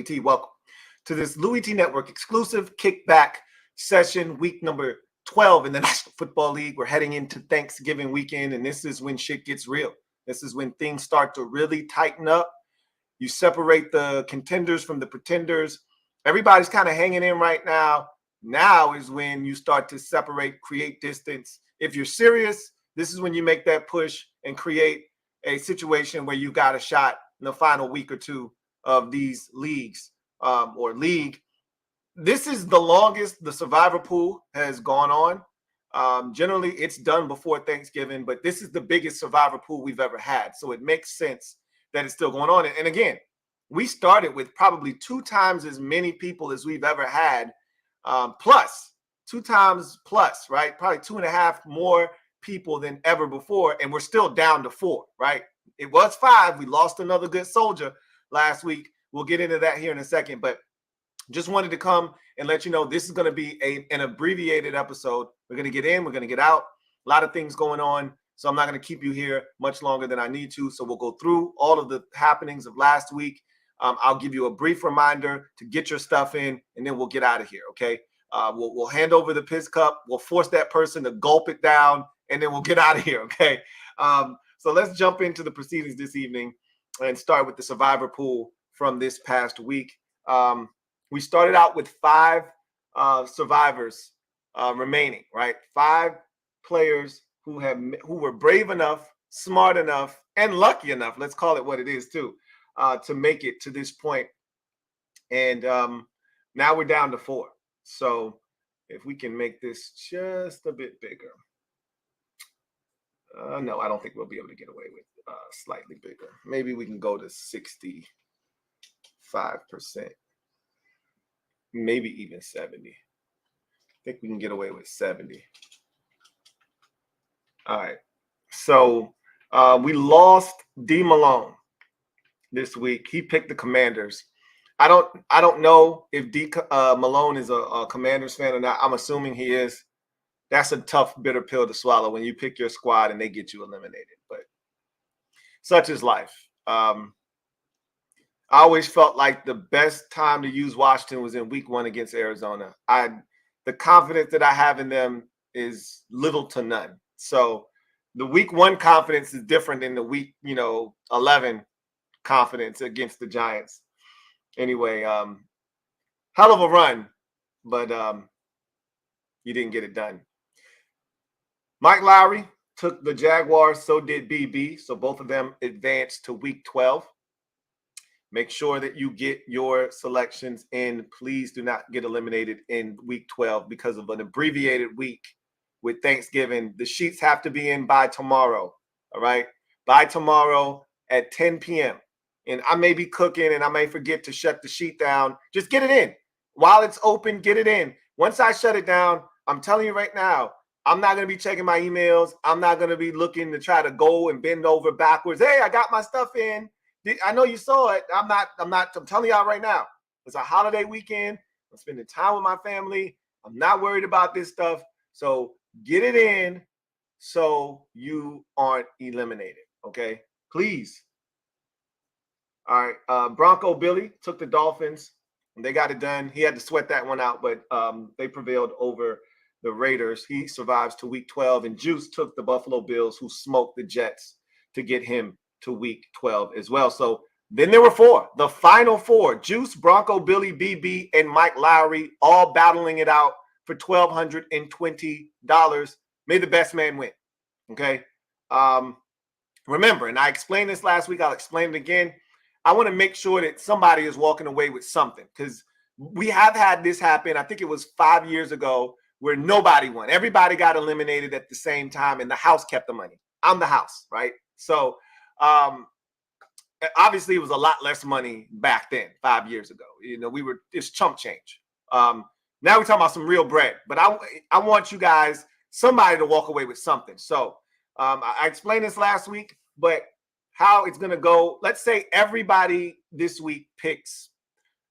T. Welcome to this Louie T Network exclusive kickback session, week number 12 in the National Football League. We're heading into Thanksgiving weekend, and this is when shit gets real. This is when things start to really tighten up. You separate the contenders from the pretenders. Everybody's kind of hanging in right now. Now is when you start to separate, create distance. If you're serious, this is when you make that push and create a situation where you got a shot in the final week or two of these leagues or league. This is the longest the survivor pool has gone on. Generally, it's done before Thanksgiving, but this is the biggest survivor pool we've ever had. So it makes sense that it's still going on. And again, we started with probably 2 times as many people as we've ever had, plus 2 times plus, right? Probably 2.5 more people than ever before. And we're still down to 4, right? It was 5. We lost another good soldier last week. We'll get into that here in a second, but just wanted to come and let you know this is going to be an abbreviated episode. We're going to get in, we're going to get out. A lot of things going on, so I'm not going to keep you here much longer than I need to. So we'll go through all of the happenings of last week. I'll give you a brief reminder to get your stuff in, and then we'll get out of here, okay? We'll hand over the piss cup. We'll force that person to gulp it down, and then we'll get out of here, okay? So let's jump into the proceedings this evening and start with the survivor pool from this past week. We started out with 5 survivors remaining, right? 5 players who were brave enough, smart enough, and lucky enough, let's call it what it is too, to make it to this point. And now we're down to 4. So if we can make this just a bit bigger. No, I don't think we'll be able to get away with slightly bigger. Maybe we can go to 65%. Maybe even 70. I think we can get away with 70. All right. So we lost D Malone this week. He picked the Commanders. I don't know if D Malone is a Commanders fan or not. I'm assuming he is. That's a tough, bitter pill to swallow when you pick your squad and they get you eliminated. But such is life. I always felt like the best time to use Washington was in week 1 against Arizona. The confidence that I have in them is little to none. So the week 1 confidence is different than the week, 11 confidence against the Giants. Anyway, hell of a run, but you didn't get it done. Mike Lowry took the Jaguars, so did BB. So both of them advanced to week 12. Make sure that you get your selections in. Please do not get eliminated in week 12 because of an abbreviated week with Thanksgiving. The sheets have to be in by tomorrow, all right? By tomorrow at 10 p.m. And I may be cooking and I may forget to shut the sheet down. Just get it in. While it's open, get it in. Once I shut it down, I'm telling you right now, I'm not going to be checking my emails. I'm not going to be looking to try to go and bend over backwards. Hey, I got my stuff in. I know you saw it. I'm telling y'all right now, it's a holiday weekend. I'm spending time with my family. I'm not worried about this stuff. So get it in so you aren't eliminated, okay? Please. All right, Bronco Billy took the Dolphins. And they got it done. He had to sweat that one out, but they prevailed over the Raiders. He survives to week 12. And Juice took the Buffalo Bills, who smoked the Jets to get him to week 12 as well. So then there were 4, the final 4, Juice, Bronco, Billy, BB, and Mike Lowry, all battling it out for $1,220. May the best man win. Okay. Remember, and I explained this last week, I'll explain it again. I want to make sure that somebody is walking away with something, because we have had this happen. I think it was 5 years ago where nobody won. Everybody got eliminated at the same time and the house kept the money. I'm the house, right? So obviously it was a lot less money back then, 5 years ago. It's chump change. Now we're talking about some real bread, but I want you guys, somebody to walk away with something. So I explained this last week, but how it's going to go, let's say everybody this week picks,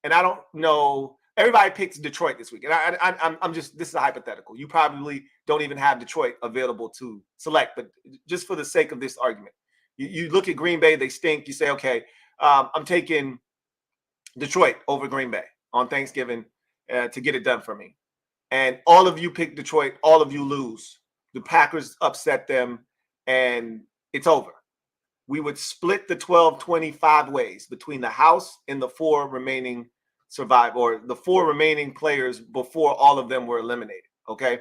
and I don't know, everybody picks Detroit this week. And I'm just, this is a hypothetical. You probably don't even have Detroit available to select, but just for the sake of this argument, you look at Green Bay, they stink. You say, okay, I'm taking Detroit over Green Bay on Thanksgiving to get it done for me. And all of you pick Detroit. All of you lose. The Packers upset them, and it's over. We would split the 12-25 ways between the house and the 4 remaining or the 4 remaining players before all of them were eliminated. Okay.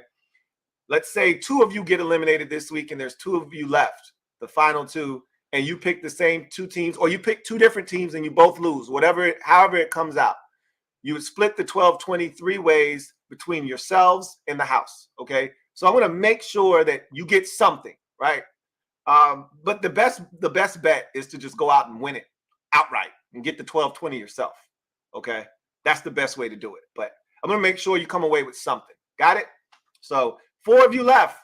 Let's say 2 of you get eliminated this week and there's 2 of you left, the final 2, and you pick the same 2 teams, or you pick 2 different teams and you both lose, however it comes out. You would split the 12-23 ways between yourselves and the house. Okay. So I'm going to make sure that you get something, right? But the best bet is to just go out and win it outright and get the 12-20 yourself. Okay. That's the best way to do it. But I'm going to make sure you come away with something. Got it? So 4 of you left.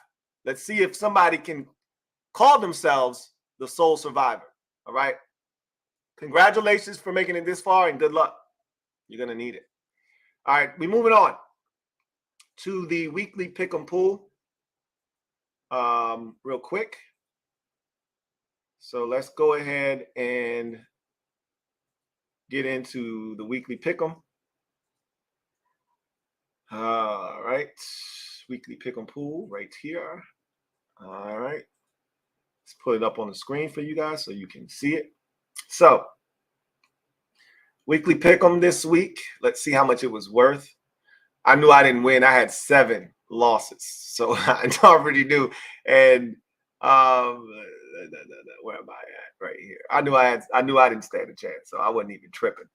Let's see if somebody can call themselves the sole survivor. All right. Congratulations for making it this far and good luck. You're going to need it. All right. We're moving on to the weekly pick 'em pool. Real quick. So let's go ahead and get into the weekly pick 'em. All right. Weekly pick 'em pool right here. All right. Let's put it up on the screen for you guys so you can see it. So weekly pick 'em this week. Let's see how much it was worth. I knew I didn't win. I had 7 losses. So I already knew. And where am I at? Right here. I knew I didn't stand a chance, so I wasn't even tripping.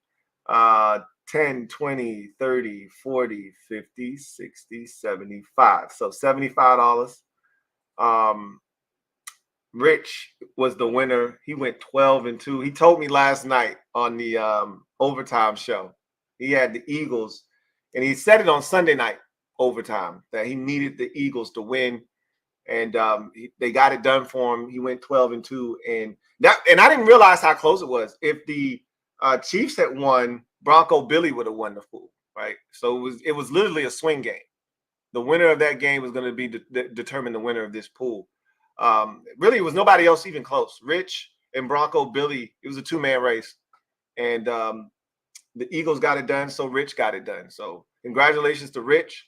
10, 20, 30, 40, 50, 60, 75. So $75. Rich was the winner. He went 12-2. He told me last night on the overtime show. He had the Eagles, and he said it on Sunday night overtime that he needed the Eagles to win. And they got it done for him. He went 12-2, and I didn't realize how close it was. If the Chiefs had won, Bronco Billy would have won the pool, right? So it was literally a swing game. The winner of that game was going to be determine the winner of this pool. Really, it was nobody else even close. Rich and Bronco Billy, it was a 2-man race, and the Eagles got it done. So Rich got it done. So congratulations to Rich.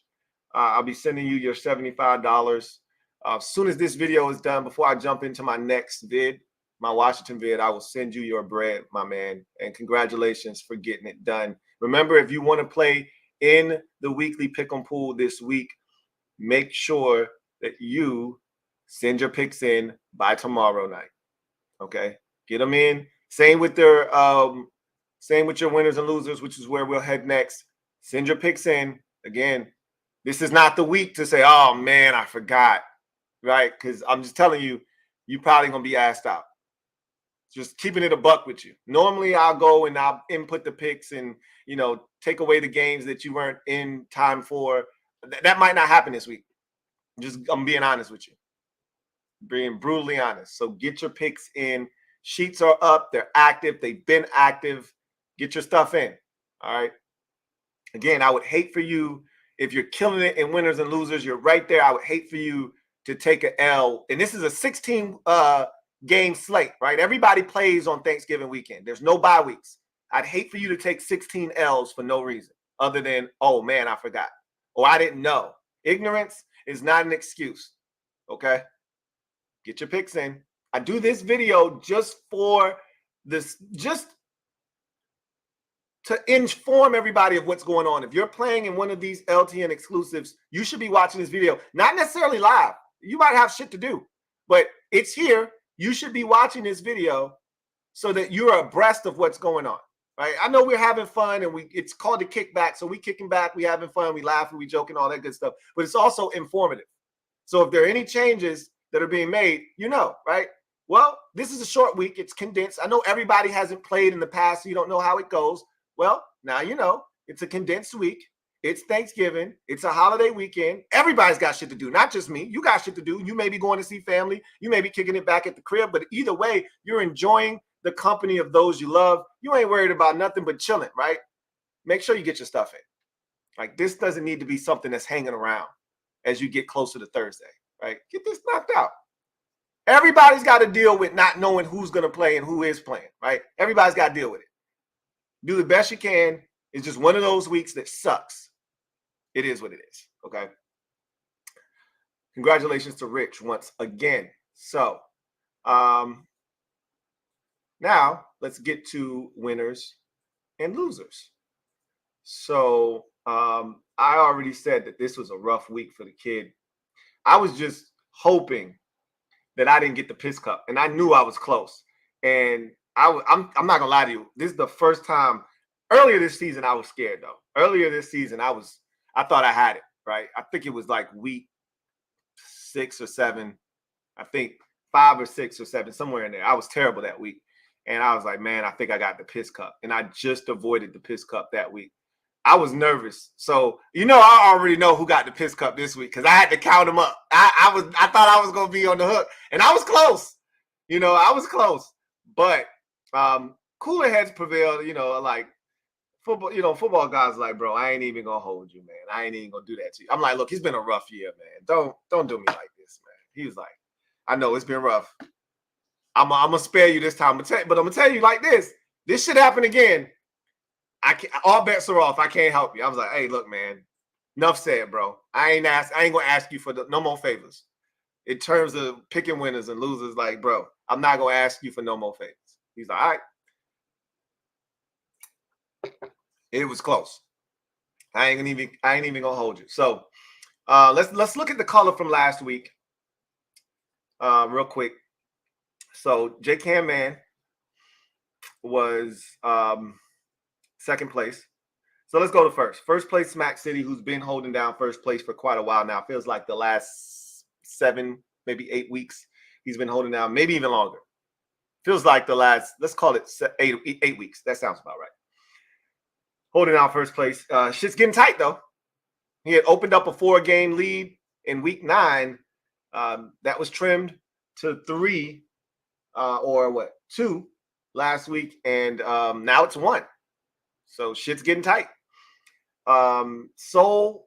I'll be sending you your $75. As soon as this video is done, before I jump into my next vid, my Washington vid, I will send you your bread, my man. And congratulations for getting it done. Remember, if you want to play in the weekly pick'em pool this week, make sure that you send your picks in by tomorrow night. Okay, get them in. Same with your winners and losers, which is where we'll head next. Send your picks in. Again, this is not the week to say, "Oh man, I forgot." Right? Because I'm just telling you, you're probably gonna be asked out. Just keeping it a buck with you. Normally, I'll go and I'll input the picks and take away the games that you weren't in time for. That might not happen this week. I'm being honest with you. Being brutally honest. So get your picks in. Sheets are up. They're active. They've been active. Get your stuff in. All right. Again, I would hate for you, if you're killing it in winners and losers, you're right there. I would hate for you to take an L. And this is a 16 game slate, right? Everybody plays on Thanksgiving weekend. There's no bye weeks. I'd hate for you to take 16 L's for no reason other than, oh man, I forgot. Or I didn't know. Ignorance is not an excuse. Okay. Get your picks in. I do this video just for this, just to inform everybody of what's going on. If you're playing in one of these LTN exclusives, you should be watching this video. Not necessarily live. You might have shit to do, but it's here. You should be watching this video so that you're abreast of what's going on, right? I know we're having fun, and it's called the kickback. So we kicking back, we having fun, we laughing, we joking, all that good stuff. But it's also informative. So if there are any changes that are being made, right? Well, this is a short week. It's condensed. I know everybody hasn't played in the past, so you don't know how it goes. Well, now you know. It's a condensed week. It's Thanksgiving. It's a holiday weekend. Everybody's got shit to do, not just me. You got shit to do. You may be going to see family. You may be kicking it back at the crib. But either way, you're enjoying the company of those you love. You ain't worried about nothing but chilling, right? Make sure you get your stuff in. Like, this doesn't need to be something that's hanging around as you get closer to Thursday, right? Get this knocked out. Everybody's got to deal with not knowing who's going to play and who is playing, right? Everybody's got to deal with it. Do the best you can. It's just one of those weeks that sucks. It is what it is. Okay. Congratulations to Rich once again. So now let's get to winners and losers. So I already said that this was a rough week for the kid. I was just hoping that I didn't get the piss cup, and I knew I was close. And I'm not gonna lie to you. This is the first time. Earlier this season, I was scared though. Earlier this season, I thought I had it right. I think it was like week 6 or 7. I think 5 or 6 or 7, somewhere in there. I was terrible that week, and I was like, man, I think I got the piss cup, and I just avoided the piss cup that week. I was nervous. So, I already know who got the piss cup this week because I had to count them up. I thought I was going to be on the hook, and I was close. I was close. But cooler heads prevailed, like football, football guys like, bro, I ain't even going to hold you, man. I ain't even going to do that to you. I'm like, look, it's been a rough year, man. Don't do me like this, man. He was like, I know it's been rough. I'm going to spare you this time. But I'm going to tell you like this. This should happen again. All bets are off. I can't help you. I was like, hey, look, man, enough said, bro. I ain't gonna ask you for no more favors. In terms of picking winners and losers, like, bro, I'm not gonna ask you for no more favors. He's like, all right. It was close. I ain't even gonna hold you. So let's look at the color from last week. Real quick. So J Cam Man was second place. So let's go to first. First place, Smack City, who's been holding down first place for quite a while now. Feels like the last 7, maybe 8 weeks he's been holding down, maybe even longer. Feels like the last, let's call it 8 weeks. That sounds about right. Holding down first place. Shit's getting tight, though. He had opened up a 4-game lead in week 9. That was trimmed to 3 or 2 last week. And now it's 1. So shit's getting tight. Soul,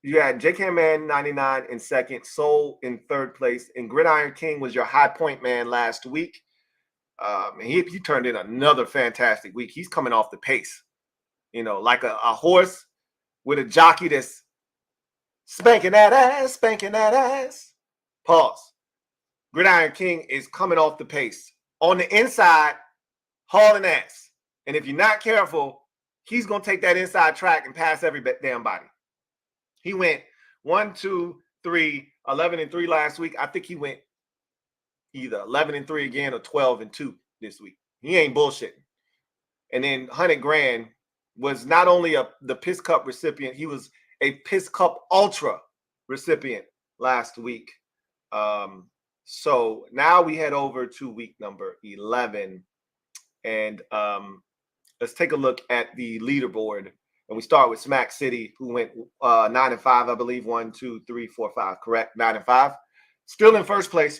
you had J.K. Man 99 in second, Soul in third place, and Gridiron King was your high point man last week. And he turned in another fantastic week. He's coming off the pace, like a horse with a jockey that's spanking that ass. Pause. Gridiron King is coming off the pace. On the inside, hauling ass. And if you're not careful, he's going to take that inside track and pass every damn body. He went 1, 2, 3, 11 and 3 last week. I think he went either 11 and 3 again or 12 and 2 this week. He ain't bullshitting. And then 100 grand was not only the Piss Cup recipient, he was a Piss Cup Ultra recipient last week. So now we head over to week number 11. And let's take a look at the leaderboard. And we start with Smack City, who went 9 and 5, I believe. 1, 2, 3, 4, 5. Correct. 9 and 5. Still in first place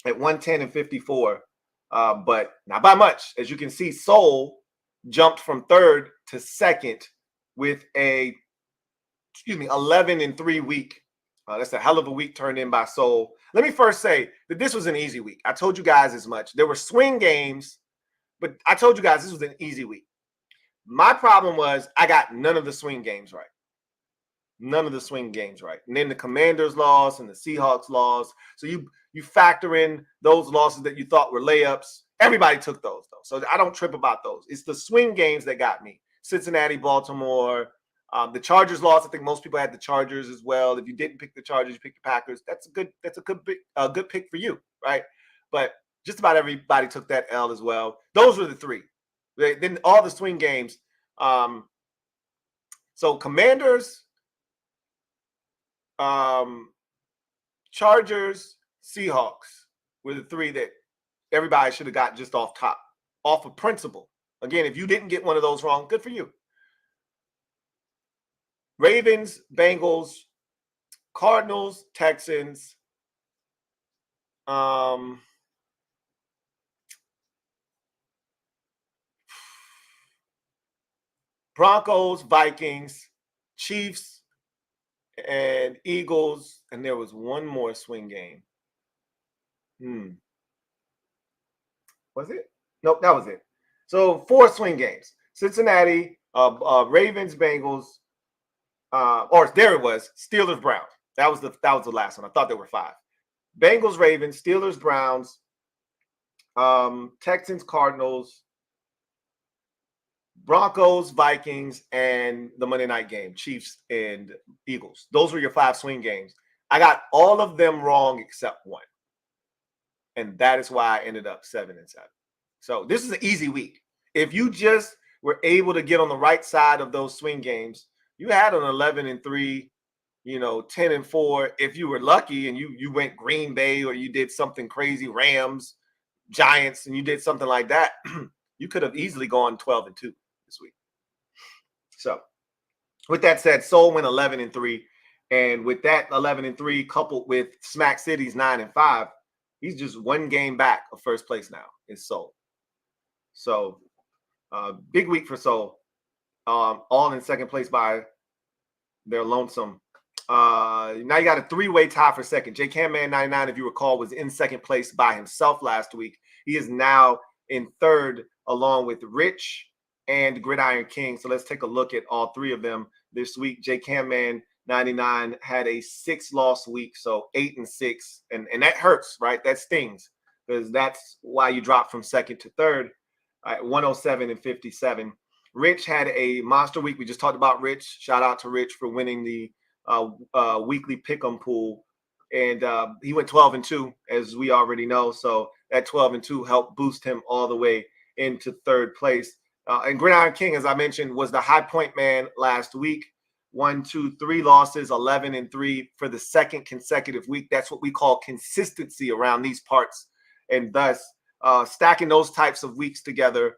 at 110 and 54. But not by much. As you can see, Soul jumped from third to second with 11 and 3 week. That's a hell of a week turned in by Soul. Let me first say that this was an easy week. I told you guys as much. There were swing games, but I told you guys this was an easy week. My problem was I got none of the swing games right. None of the swing games right. And then the Commanders lost and the Seahawks lost. So you factor in those losses that you thought were layups. Everybody took those, though. So I don't trip about those. It's the swing games that got me. Cincinnati, Baltimore. The Chargers lost. I think most people had the Chargers as well. If you didn't pick the Chargers, you picked the Packers. That's a good pick for you, right? But just about everybody took that L as well. Those were the 3. Then all the swing games. So Commanders, Chargers, Seahawks were the 3 that everybody should have got just off top, off of principle. Again, if you didn't get one of those wrong, good for you. Ravens, Bengals, Cardinals, Texans, Broncos, Vikings, Chiefs, and Eagles, and there was one more swing game. Was it? Nope, that was it. So 4 swing games. Cincinnati, Ravens, Bengals, or there it was, Steelers, Browns. That was the last one. I thought there were 5. Bengals, Ravens, Steelers, Browns, Texans, Cardinals, Broncos, Vikings, and the Monday night game, Chiefs and Eagles. Those were your 5 swing games. I got all of them wrong except one. And that is why I ended up 7-7. So this is an easy week. If you just were able to get on the right side of those swing games, you had an 11-3, 10-4. If you were lucky and you went Green Bay or you did something crazy, Rams, Giants, and you did something like that, you could have easily gone 12-2 this week. So with that said, Seoul went 11-3. And with that 11-3 coupled with Smack City's 9-5, he's just one game back of first place now in Seoul. So big week for Seoul. All in second place by their lonesome. Now you got a 3-way tie for second. J Cam Man 99, if you recall, was in second place by himself last week. He is now in third along with Rich and Gridiron King. So let's take a look at all 3 of them this week. J Cam Man 99 had a 6-loss week, so 8-6, and that hurts, right? That stings, because that's why you drop from second to third at 107-57. Rich had a monster week. We just talked about Rich. Shout out to Rich for winning the weekly pick'em pool, and he went 12-2, as we already know. So that 12-2 helped boost him all the way into third place. And Gridiron King, as I mentioned, was the high point man last week. 1, 2, 3 losses, 11-3 for the second consecutive week. That's what we call consistency around these parts. And thus, stacking those types of weeks together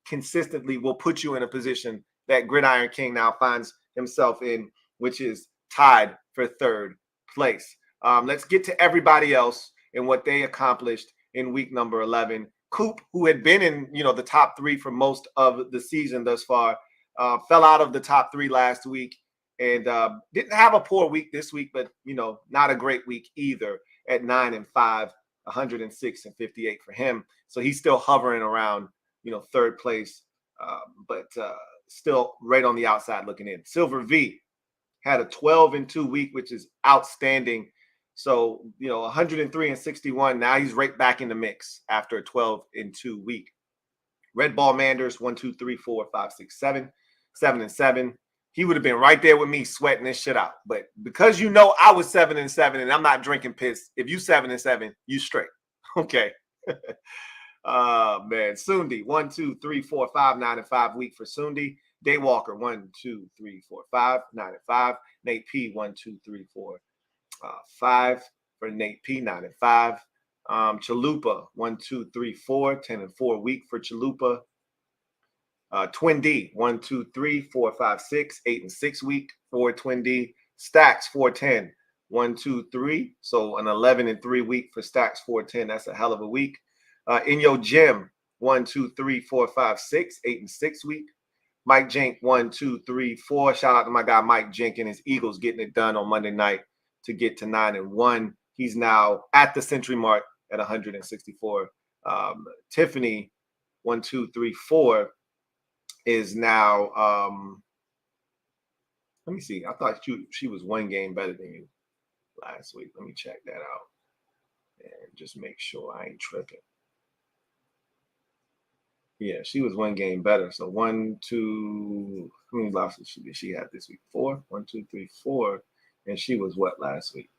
consistently will put you in a position that Gridiron King now finds himself in, which is tied for third place. Let's get to everybody else and what they accomplished in week number 11. Coop, who had been in the top 3 for most of the season thus far, fell out of the top 3 last week and didn't have a poor week this week, but not a great week either at 9-5, 106-58 for him. So he's still hovering around third place, but still right on the outside looking in. Silver V had a 12-2 week, which is outstanding. So 103-61. Now he's right back in the mix after a 12-2 week. Red Ball Manders 1, 2, 3, 4, 5, 6, 7, 7-7. He would have been right there with me sweating this shit out. But because I was 7-7 and I'm not drinking piss, if you 7-7, you straight. Okay. Man. Sundi 1, 2, 3, 4, 5, 9-5 week for Sundi. Daywalker 1, 2, 3, 4, 5, 9-5. Nate P 1, 2, 3, 4, 5 for Nate P 9-5. Chalupa 1, 2, 3, 4, 10-4 week for Chalupa. Twin D 1, 2, 3, 4, 5, 6, 8-6 week for Twin D. Stacks 410 1, 2, 3. So an 11-3 week for Stacks 410. That's a hell of a week. In your gym 1, 2, 3, 4, 5, 6, 8-6 week. Mike Jink 1, 2, 3, 4. Shout out to my guy Mike Jink and his Eagles getting it done on Monday night to get to 9-1. He's now at the century mark at 164. Tiffany 1, 2, 3, 4 is now let me see. I thought she was one game better than you last week. Let me check that out and just make sure I ain't tripping. Yeah, she was one game better. So 1, 2, how many losses did she have this week? 4. 1, 2, 3, 4. And she was what last week?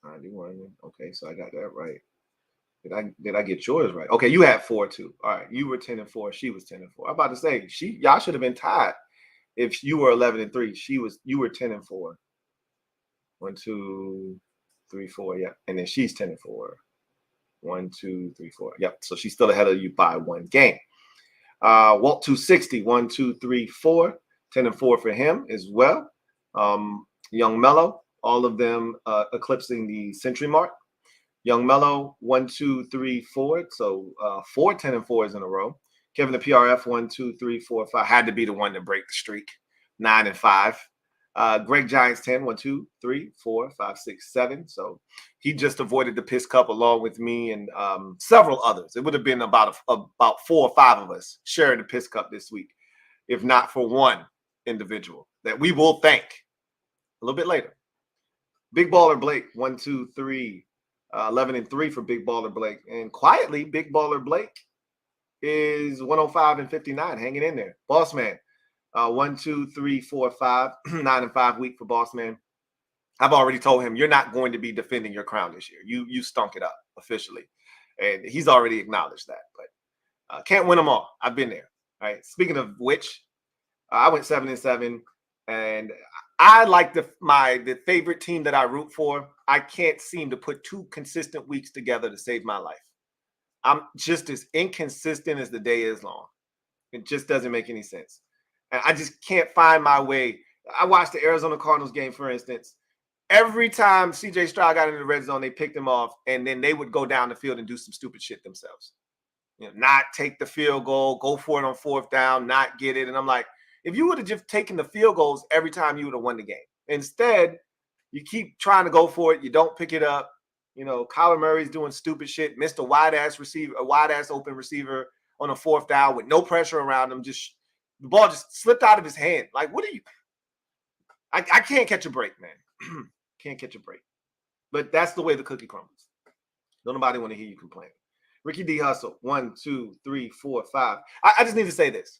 91. Okay, so I got that right. Did I get yours right? Okay, you had 4 too. All right, you were 10-4. She was 10-4. I'm about to say y'all should have been tied if you were 11-3. You were 10-4. 1, 2, 3, 4. Yeah, and then she's 10-4. 1, 2, 3, 4. Yep. So she's still ahead of you by one game. Walt 260. 1, 2, 3, 4. 10-4 for him as well. Young Mello, all of them eclipsing the century mark. Young Mello 1, 2, 3, 4. So 4 10-4s in a row. Kevin the PRF 1, 2, 3, 4, 5 had to be the one to break the streak. 9-5. Greg Giants 10, 1, 2, 3, 4, 5, 6, 7. So he just avoided the piss cup along with me and several others. It would have been about 4 or 5 of us sharing the piss cup this week, if not for one individual that we will thank a little bit later. Big Baller Blake, 1, 2, 3, 11 and 3 for Big Baller Blake. And quietly, Big Baller Blake is 105 and 59, hanging in there. Boss Man, 1, 2, 3, 4, 5, 9 and 5 week for Boss Man. I've already told him you're not going to be defending your crown this year. You stunk it up officially, and he's already acknowledged that. But can't win them all. I've been there. Right. Speaking of which, I went 7 and 7, and I like the favorite team that I root for. I can't seem to put 2 consistent weeks together to save my life. I'm just as inconsistent as the day is long. It just doesn't make any sense. And I just can't find my way. I watched the Arizona Cardinals game, for instance. Every time CJ Stroud got into the red zone, they picked him off, and then they would go down the field and do some stupid shit themselves. Not take the field goal, go for it on 4th down, not get it. And I'm like, if you would have just taken the field goals every time, you would have won the game. Instead, you keep trying to go for it. You don't pick it up. Kyler Murray's doing stupid shit. Missed a wide-ass open receiver on a 4th down with no pressure around him. The ball just slipped out of his hand. Like, what are you? I can't catch a break, man. Can't catch a break. But that's the way the cookie crumbles. Don't nobody want to hear you complain. Ricky D. Hustle, 1, 2, 3, 4, 5. I just need to say this.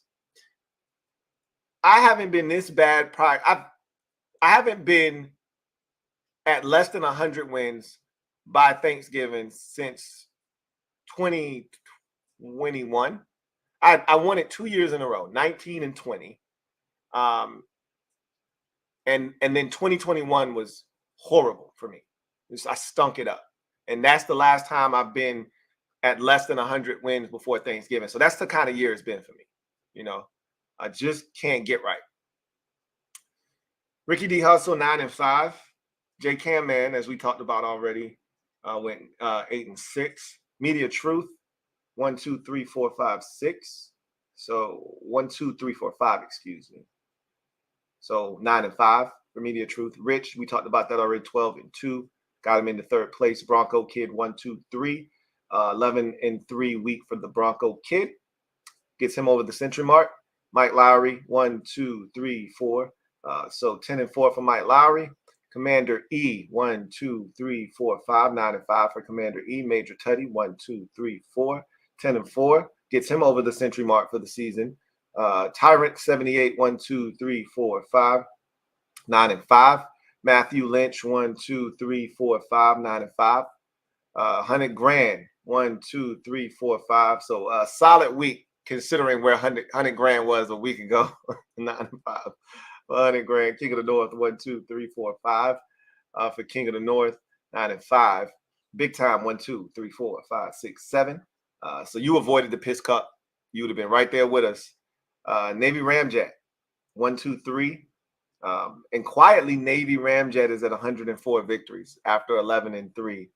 I haven't been this bad prior. I haven't been at less than 100 wins by Thanksgiving since 2021. I won it 2 years in a row, 19 and 20. And then 2021 was horrible for me. I stunk it up. And that's the last time I've been at less than 100 wins before Thanksgiving. So that's the kind of year it's been for me. I just can't get right. Ricky D. Hustle, 9 and 5. J Cam Man, as we talked about already, went 8 and 6. Media Truth, 1, 2, 3, 4, 5, 6. So 1, 2, 3, 4, 5, excuse me. So 9 and 5 for Media Truth. Rich, we talked about that already, 12 and 2. Got him into 3rd place. Bronco Kid, 1, 2, 3. 11 and 3 week for the Bronco Kid. Gets him over the century mark. Mike Lowry, 1, 2, 3, 4. So 10 and 4 for Mike Lowry. Commander E, 1, 2, 3, 4, 5. 9 and 5 for Commander E. Major Tutty, 1, 2, 3, 4. 10 and 4. Gets him over the century mark for the season. Tyrant 78, 1, 2, 3, 4, 5. 9 and 5. Matthew Lynch, 1, 2, 3, 4, 5. 9 and 5. 100 grand, 1, 2, 3, 4, 5. So a solid week considering where 100 grand was a week ago. 9 and 5. 100 grand. King of the North, 1, 2, 3, 4, 5. For King of the North, 9 and 5. Big time, 1, 2, 3, 4, 5, 6, 7. So you avoided the piss cup. You would have been right there with us. Navy Ramjet, 1, 2, 3. And quietly, Navy Ramjet is at 104 victories after 11 and 3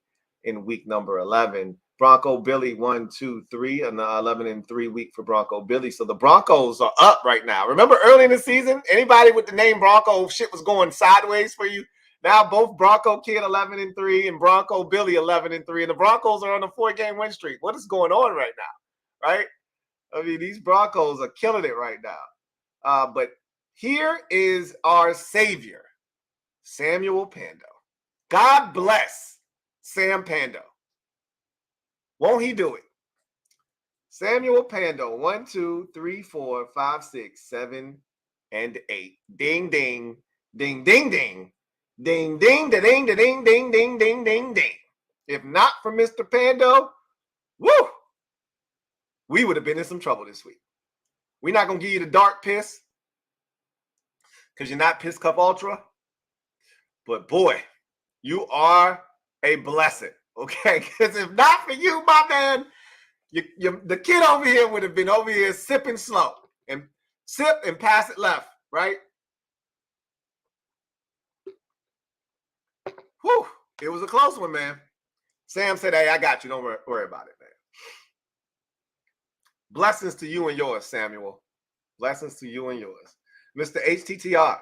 in week number 11. Bronco Billy, 1, 2, 3, and 11 and 3 week for Bronco Billy. So the Broncos are up right now. Remember early in the season, anybody with the name Bronco, shit was going sideways for you. Now both Bronco Kid 11 and 3 and Bronco Billy 11 and 3, and the Broncos are on a 4-game win streak. What is going on right now? Right? I mean, these Broncos are killing it right now. But here is our savior, Samuel Pando. God bless Sam Pando. Won't he do it? Samuel Pando, 1, 2, 3, 4, 5, 6, 7, and 8. Ding, ding, ding, ding, ding. Ding, ding, da, ding, da, ding, ding, ding, ding, ding, ding. If not for Mr. Pando, woo, we would have been in some trouble this week. We're not going to give you the dark piss because you're not Piss Cup Ultra. But boy, you are a blessing, okay? Because if not for you, my man, the kid over here would have been over here sipping slow and sip and pass it left, right? Whew, it was a close one, man. Sam said, hey, I got you. Don't worry about it, man. Blessings to you and yours, Samuel. Blessings to you and yours. Mr. HTTR,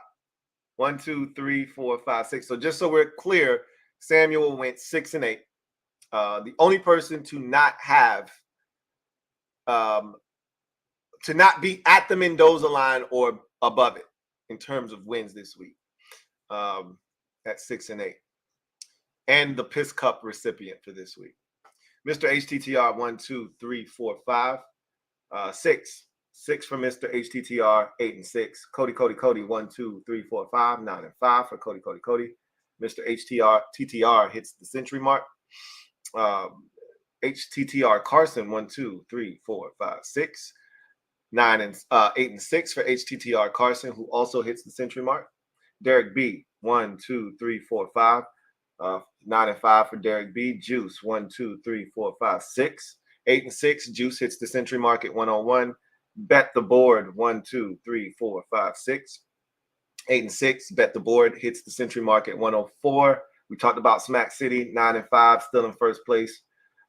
1, 2, 3, 4, 5, 6. So just so we're clear, Samuel went 6 and 8. The only person to not have to not be at the Mendoza line or above it in terms of wins this week, at 6 and 8, and the Piss Cup recipient for this week, Mr. HTTR. 1, 2, 3, 4, 5, 6 for Mr. HTTR. 8 and 6. Cody. 1, 2, 3, 4, 5, 9 and 5 for Cody. Mr. TTR hits the century mark. HTTR Carson. 1, 2, 3, 4, 5, 6. 8 and 6 for HTTR Carson, who also hits the century mark. Derek B. 1, 2, 3, 4, 5. 9 and 5 for Derek B. Juice. 1, 2, 3, 4, 5, 6. 8 and 6. Juice hits the century mark at 101. Bet the board. 1, 2, 3, 4, 5, 6. 8 and 6. Bet the board hits the century mark at 104. We talked about Smack City. 9 and 5, still in first place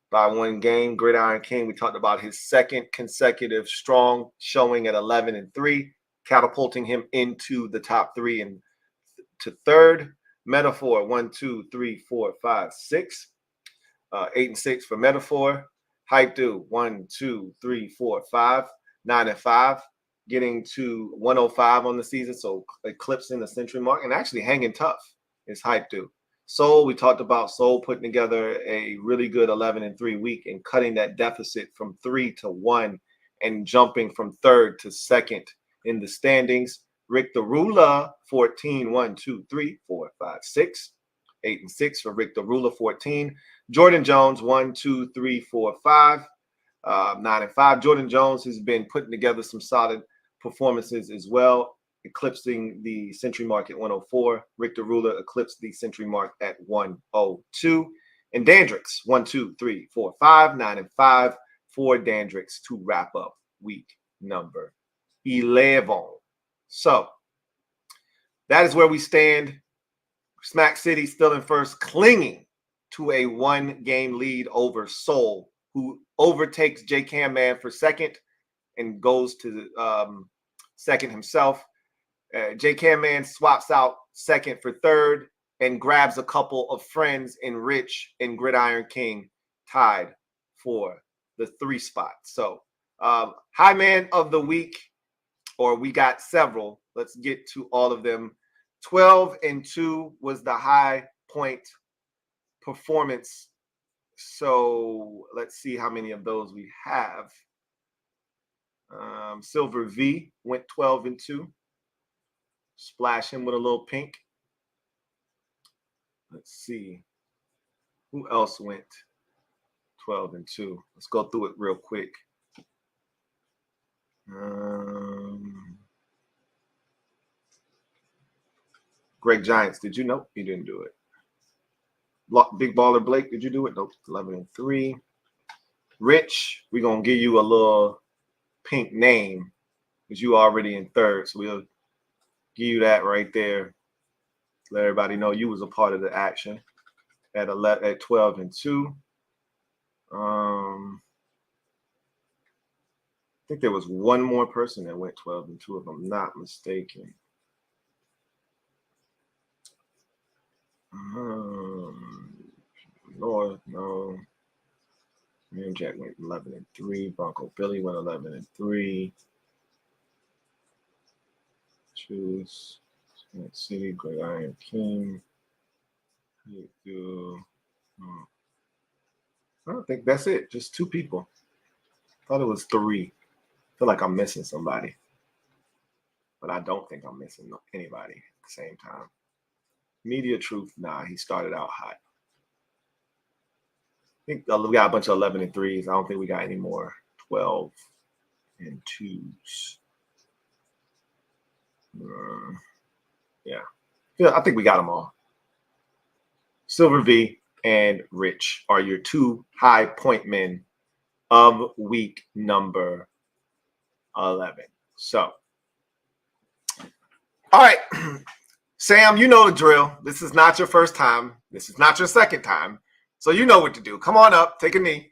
by 1 game. Gridiron King, we talked about his second consecutive strong showing at 11 and 3, catapulting him into the top 3 and to third. Metaphor. 1, 2, 3, 4, 5, 6. 8 and 6 for Metaphor. Hype Do. 1, 2, 3, 4, 5. 9 and 5, getting to 105 on the season, so eclipsing the century mark and actually hanging tough is Hype Do. Soul, we talked about Soul putting together a really good 11 and 3 week and cutting that deficit from 3 to 1 and jumping from third to second in the standings. Rick the Ruler. 14. 1, 2, 3, 4, 5, 6. 8 and 6 for Rick the Ruler. 14. Jordan Jones. 1, 2, 3, 4, 5. 9 and 5. Jordan Jones has been putting together some solid performances as well, eclipsing the century mark at 104. Rick the Ruler eclipsed the century mark at 102. And Dandrix. 1, 2, 3, 4, 5. 9 and 5 for Dandrix to wrap up week number 11. So that is where we stand. Smack City still in first, clinging to a 1-game lead over Soul, who overtakes J Cam Man for second and goes to second himself. J Cam Man swaps out second for third and grabs a couple of friends in Rich and Gridiron King, tied for the 3 spot. So high man of the week, or we got several. Let's get to all of them. 12 and 2 was the high point performance. So let's see how many of those we have. Silver V went 12 and 2. Splash him with a little pink. Let's see. Who else went 12 and 2? Let's go through it real quick. Greg Giants, did you? Nope, he didn't do it. Big Baller Blake, did you do it? Nope, 11 and 3. Rich, we're going to give you a little pink name because you already in third. So we'll give you that right there. Let everybody know you was a part of the action at 12 and 2. I think there was one more person that went 12 and 2, if I'm not mistaken. North, no. Man Jack went 11 and 3. Bronco Billy went 11 and 3. Choose City, Great Iron King. I don't think that's it. Just 2 people. Thought it was 3. I feel like I'm missing somebody, but I don't think I'm missing anybody at the same time. Media Truth, nah, he started out hot. I think we got a bunch of 11 and 3s. I don't think we got any more 12 and 2s. Yeah, I think we got them all. Silver V and Rich are your 2 high point men of week number 11. So, all right, Sam, you know the drill. This is not your first time. This is not your second time. So you know what to do. Come on up, take a knee.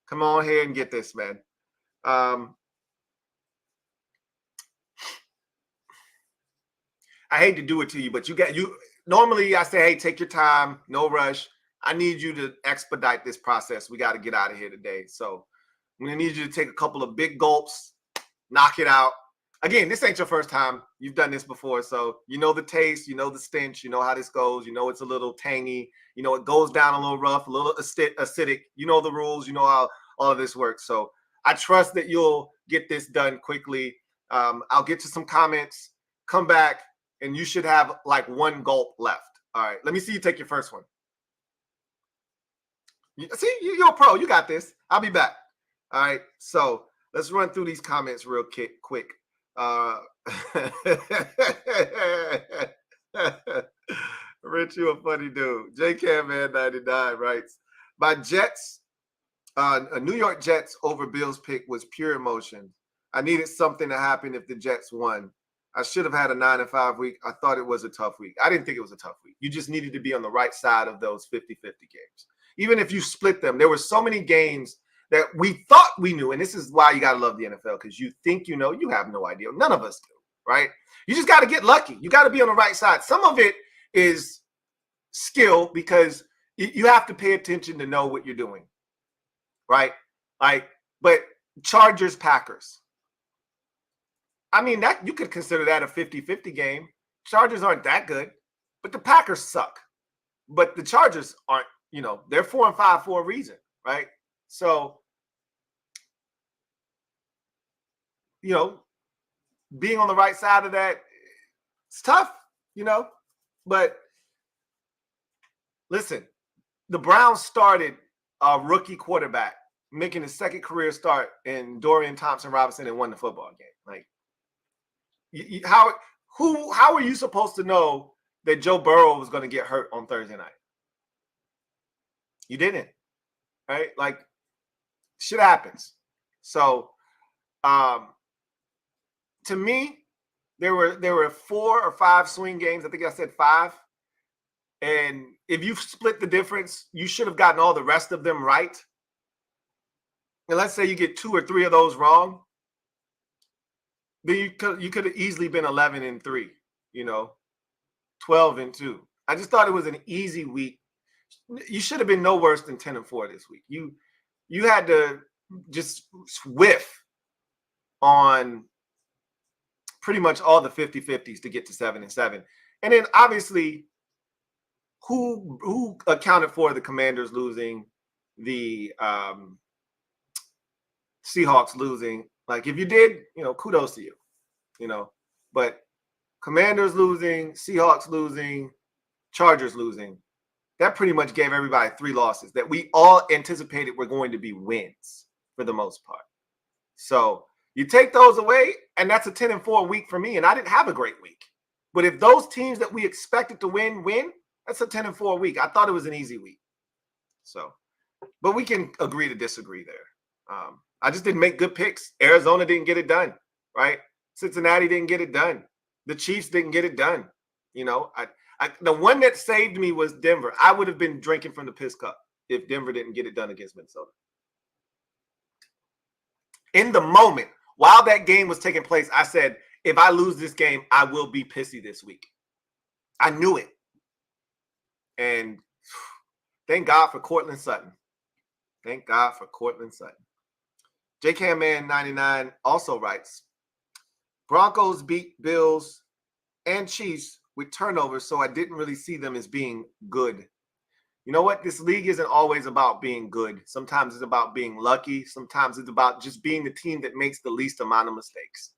Come on here and get this, man. I hate to do it to you, but normally I say, hey, take your time, no rush. I need you to expedite this process. We got to get out of here today. So I'm going to need you to take a couple of big gulps, knock it out. Again, this ain't your first time. You've done this before. So you know the taste, you know the stench, you know how this goes. You know it's a little tangy. You know it goes down a little rough, a little acidic. You know the rules. You know how all of this works. So I trust that you'll get this done quickly. I'll get to some comments, come back, and you should have like one gulp left. All right, let me see you take your first one. See, you're a pro. You got this. I'll be back. All right, so let's run through these comments real quick. Rich, you a funny dude. JCamman99 writes, my Jets, a New York Jets over Bills pick was pure emotion. I needed something to happen if the Jets won. I should have had a 9-5 week. I thought it was a tough week. I didn't think it was a tough week. You just needed to be on the right side of those 50-50 games. Even if you split them, there were so many games that we thought we knew. And this is why you got to love the NFL, because you think you know, you have no idea. None of us do, right? You just got to get lucky. You got to be on the right side. Some of it is skill because you have to pay attention to know what you're doing, right? Like, but Chargers, Packers. I mean, that you could consider that a 50-50 game. Chargers aren't that good, but the Packers suck. But the Chargers aren't, you know, they're 4-5 for a reason, right? So, you know, being on the right side of that, it's tough, you know. But listen, the Browns started a rookie quarterback making his second career start in Dorian Thompson-Robinson and won the football game. Like, how are you supposed to know that Joe Burrow was going to get hurt on Thursday night? You didn't, right? Like, shit happens. So, to me, there were 4 or 5 swing games. I think I said 5. And if you split the difference, you should have gotten all the rest of them right. And let's say you get 2 or 3 of those wrong, then you could have easily been 11-3, you know, 12-2. I just thought it was an easy week. You should have been no worse than 10-4 this week. You had to just whiff on pretty much all the 50-50s to get to 7-7. And then obviously, who accounted for the Commanders losing, the Seahawks losing? Like, if you did, you know, kudos to you, you know. But Commanders losing, Seahawks losing, Chargers losing, that pretty much gave everybody 3 losses that we all anticipated were going to be wins for the most part. So you take those away, and that's a 10-4 week for me, and I didn't have a great week. But if those teams that we expected to win, that's a 10-4 week. I thought it was an easy week. So, but we can agree to disagree there. I just didn't make good picks. Arizona didn't get it done, right? Cincinnati didn't get it done. The Chiefs didn't get it done. You know, the one that saved me was Denver. I would have been drinking from the piss cup if Denver didn't get it done against Minnesota. In the moment, while that game was taking place, I said, if I lose this game, I will be pissy this week. I knew it. And thank God for Cortland Sutton. Thank God for Cortland Sutton. JCamman99 also writes, Broncos beat Bills and Chiefs with turnovers, so I didn't really see them as being good. You know what? This league isn't always about being good. Sometimes it's about being lucky. Sometimes it's about just being the team that makes the least amount of mistakes.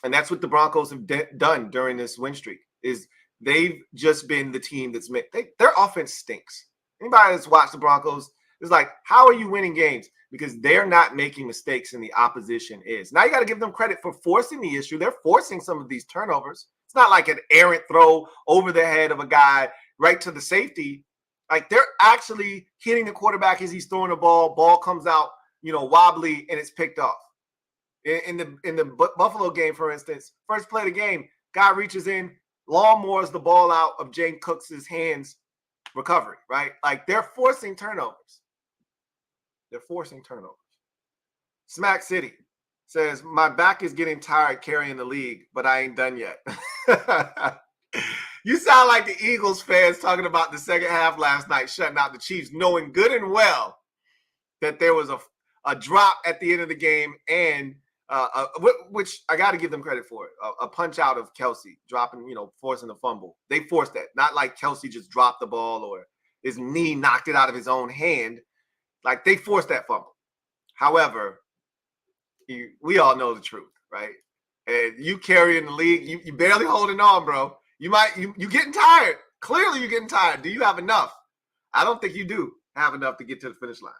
And that's what the Broncos have done during this win streak, is they've just been the team that's made. Their offense stinks. Anybody that's watched the Broncos is like, how are you winning games? Because they're not making mistakes and the opposition is. Now you got to give them credit for forcing the issue. They're forcing some of these turnovers. It's not like an errant throw over the head of a guy right to the safety. Like, they're actually hitting the quarterback as he's throwing the ball. Ball comes out, you know, wobbly, and it's picked off. In the Buffalo game, for instance, first play of the game, guy reaches in, lawnmowers the ball out of Jane Cooks' hands, recovery, right? Like, they're forcing turnovers. They're forcing turnovers. Smack City. Says, my back is getting tired carrying the league, but I ain't done yet. You sound like the Eagles fans talking about the second half last night, shutting out the Chiefs, knowing good and well that there was a drop at the end of the game, and which I got to give them credit for it. A punch out of Kelsey dropping, forcing the fumble. They forced that. Not like Kelsey just dropped the ball or his knee knocked it out of his own hand. Like, they forced that fumble. However, we all know the truth, right? And you carrying the league, you barely holding on, bro. You getting tired. Clearly you're getting tired. Do you have enough? I don't think you do have enough to get to the finish line.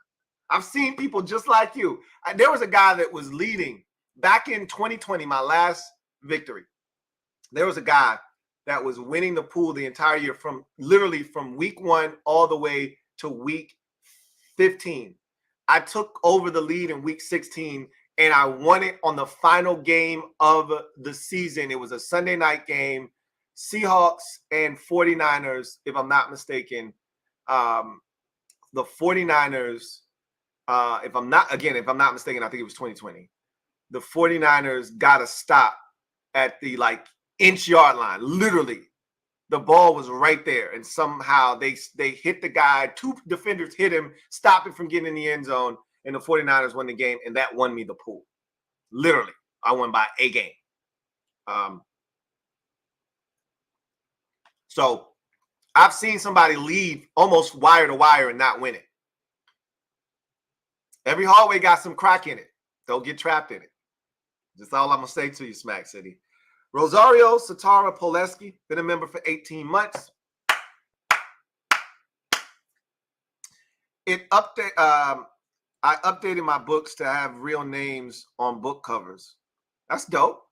I've seen people just like you. There was a guy that was leading back in 2020, my last victory. There was a guy that was winning the pool the entire year literally from week 1 all the way to week 15. I took over the lead in week 16, and I won it on the final game of the season. It was a Sunday night game, Seahawks and 49ers, if I'm not mistaken. The 49ers, if I'm not mistaken, I think it was 2020. The 49ers got a stop at the inch yard line. Literally, the ball was right there, and somehow they hit the guy. 2 defenders hit him, stopped him from getting in the end zone, and the 49ers won the game, and that won me the pool. Literally, I won by a game. So I've seen somebody lead almost wire to wire and not win it. Every hallway got some crack in it. Don't get trapped in it. That's all I'm going to say to you, Smack City. Rosario Satara Poleski, been a member for 18 months. I updated my books to have real names on book covers. That's dope.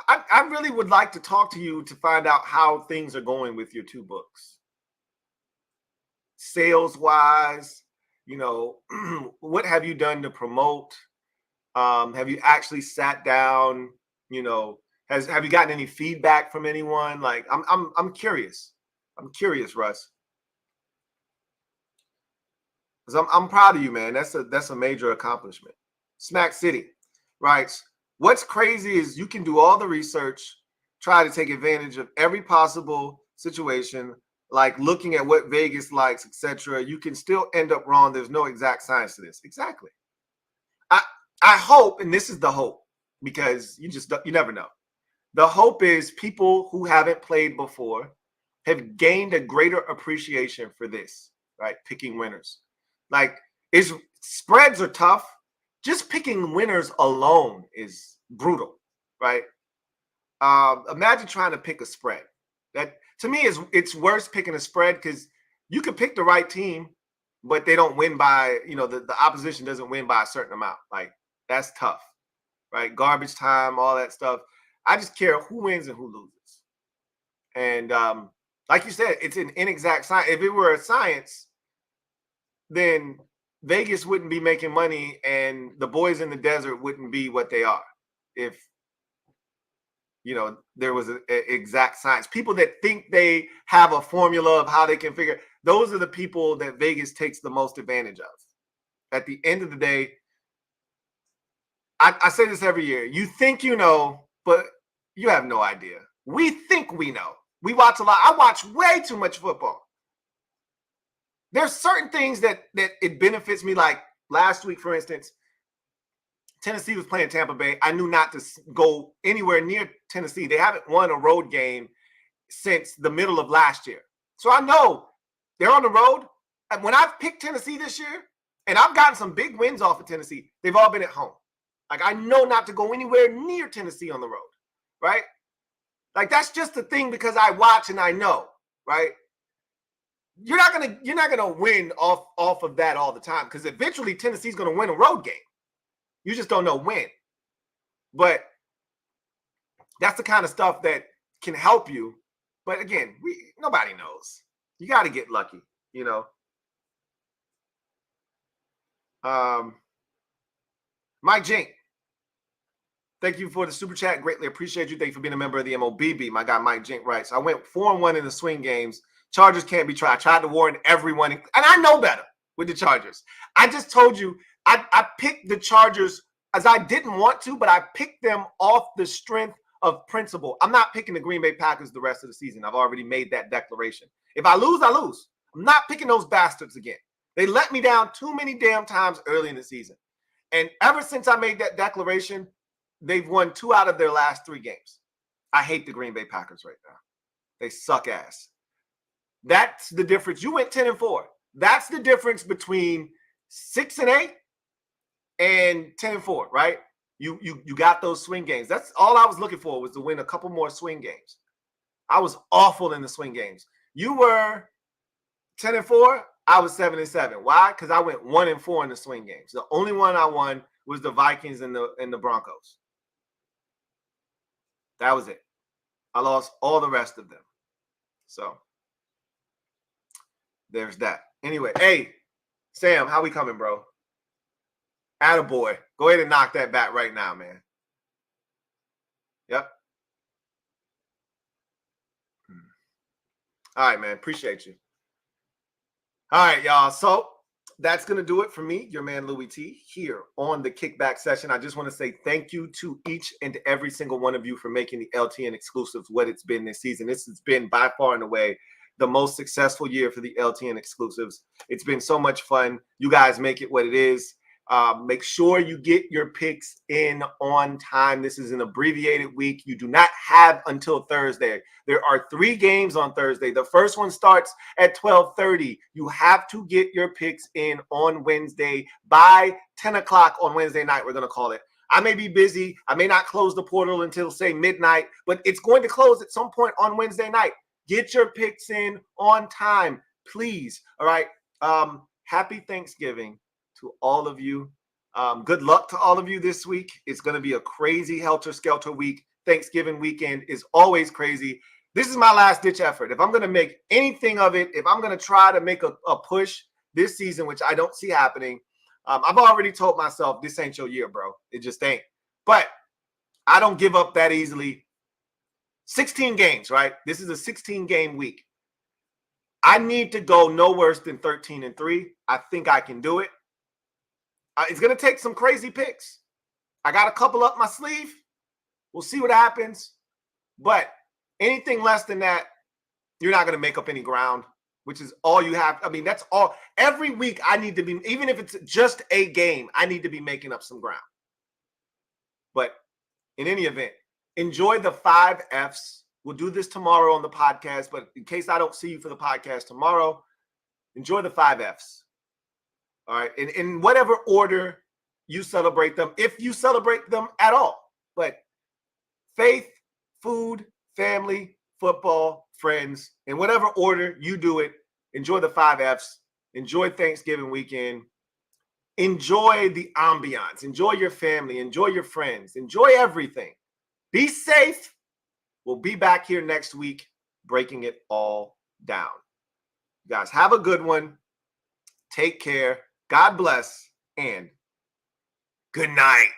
I really would like to talk to you to find out how things are going with your 2 books. Sales-wise, what have you done to promote? Have you actually sat down? Have you gotten any feedback from anyone? Like, I'm curious. I'm curious, Russ. Because I'm proud of you, man. That's a major accomplishment. Smack City writes, what's crazy is you can do all the research, try to take advantage of every possible situation, like looking at what Vegas likes, etc. You can still end up wrong. There's no exact science to this. Exactly. I hope, and this is the hope, because you never know. The hope is people who haven't played before have gained a greater appreciation for this, right? Picking winners. Spreads are tough. Just picking winners alone is brutal, right? Imagine trying to pick a spread. That, to me, it's worse picking a spread because you can pick the right team, but they don't win by, the opposition doesn't win by a certain amount. That's tough, right? Garbage time, all that stuff. I just care who wins and who loses. And like you said, it's an inexact science. If it were a science, then Vegas wouldn't be making money and the boys in the desert wouldn't be what they are. If, there was an exact science. People that think they have a formula of how they can figure, those are the people that Vegas takes the most advantage of. At the end of the day, I say this every year. You think you know, but you have no idea. We think we know. We watch a lot. I watch way too much football. There's certain things that it benefits me. Like last week, for instance, Tennessee was playing Tampa Bay. I knew not to go anywhere near Tennessee. They haven't won a road game since the middle of last year. So I know they're on the road. And when I've picked Tennessee this year, and I've gotten some big wins off of Tennessee, they've all been at home. I know not to go anywhere near Tennessee on the road, right? That's just the thing because I watch and I know, right? You're not gonna win off of that all the time because eventually Tennessee's gonna win a road game. You just don't know when. But that's the kind of stuff that can help you. But again, nobody knows. You got to get lucky, Mike Jink, thank you for the super chat. Greatly appreciate you. Thank you for being a member of the MOBB. My guy Mike Jink writes, I went 4-1 in the swing games. Chargers can't be tried. I tried to warn everyone, and I know better with the Chargers. I just told you I picked the Chargers as I didn't want to, but I picked them off the strength of principle. I'm not picking the Green Bay Packers the rest of the season. I've already made that declaration. If I lose, I lose. I'm not picking those bastards again. They let me down too many damn times early in the season. And ever since I made that declaration, they've won 2 out of their last 3 games. I hate the Green Bay Packers right now. They suck ass. That's the difference. You went 10-4. That's the difference between 6-8 and 10-4, right? You got those swing games. That's all I was looking for, was to win a couple more swing games. I was awful in the swing games. You were 10-4. I was 7-7. Why? Because I went 1-4 in the swing games. The only one I won was the Vikings and the Broncos. That was it. I lost all the rest of them. So there's that. Anyway, hey, Sam, how we coming, bro? Attaboy. Go ahead and knock that back right now, man. Yep. All right, man. Appreciate you. All right, y'all. So that's going to do it for me, your man Louie T, here on the Kickback Session. I just want to say thank you to each and every single one of you for making the LTN Exclusives what it's been this season. This has been by far and away the most successful year for the LTN Exclusives. It's been so much fun. You guys make it what it is. Make sure you get your picks in on time. This is an abbreviated week. You do not have until Thursday. There are 3 games on Thursday. The first one starts at 12:30. You have to get your picks in on Wednesday by 10 o'clock on Wednesday night, we're going to call it. I may be busy. I may not close the portal until, say, midnight, but it's going to close at some point on Wednesday night. Get your picks in on time, please. All right. Happy Thanksgiving to all of you. Good luck to all of you this week. It's going to be a crazy helter-skelter week. Thanksgiving weekend is always crazy. This is my last-ditch effort. If I'm going to make anything of it, if I'm going to try to make a push this season, which I don't see happening, I've already told myself this ain't your year, bro. It just ain't. But I don't give up that easily. 16 games, right? This is a 16-game week. I need to go no worse than 13-3. I think I can do it. It's going to take some crazy picks. I got a couple up my sleeve. We'll see what happens. But anything less than that, you're not going to make up any ground, which is all you have. I mean, that's all. Every week I need to be, even if it's just a game, I need to be making up some ground. But in any event, enjoy the 5 Fs. We'll do this tomorrow on the podcast, but in case I don't see you for the podcast tomorrow, enjoy the 5 Fs. All right. In whatever order you celebrate them, if you celebrate them at all. But faith, food, family, football, friends, in whatever order you do it, enjoy the 5 Fs. Enjoy Thanksgiving weekend. Enjoy the ambiance. Enjoy your family. Enjoy your friends. Enjoy everything. Be safe. We'll be back here next week breaking it all down. You guys have a good one. Take care. God bless, and good night.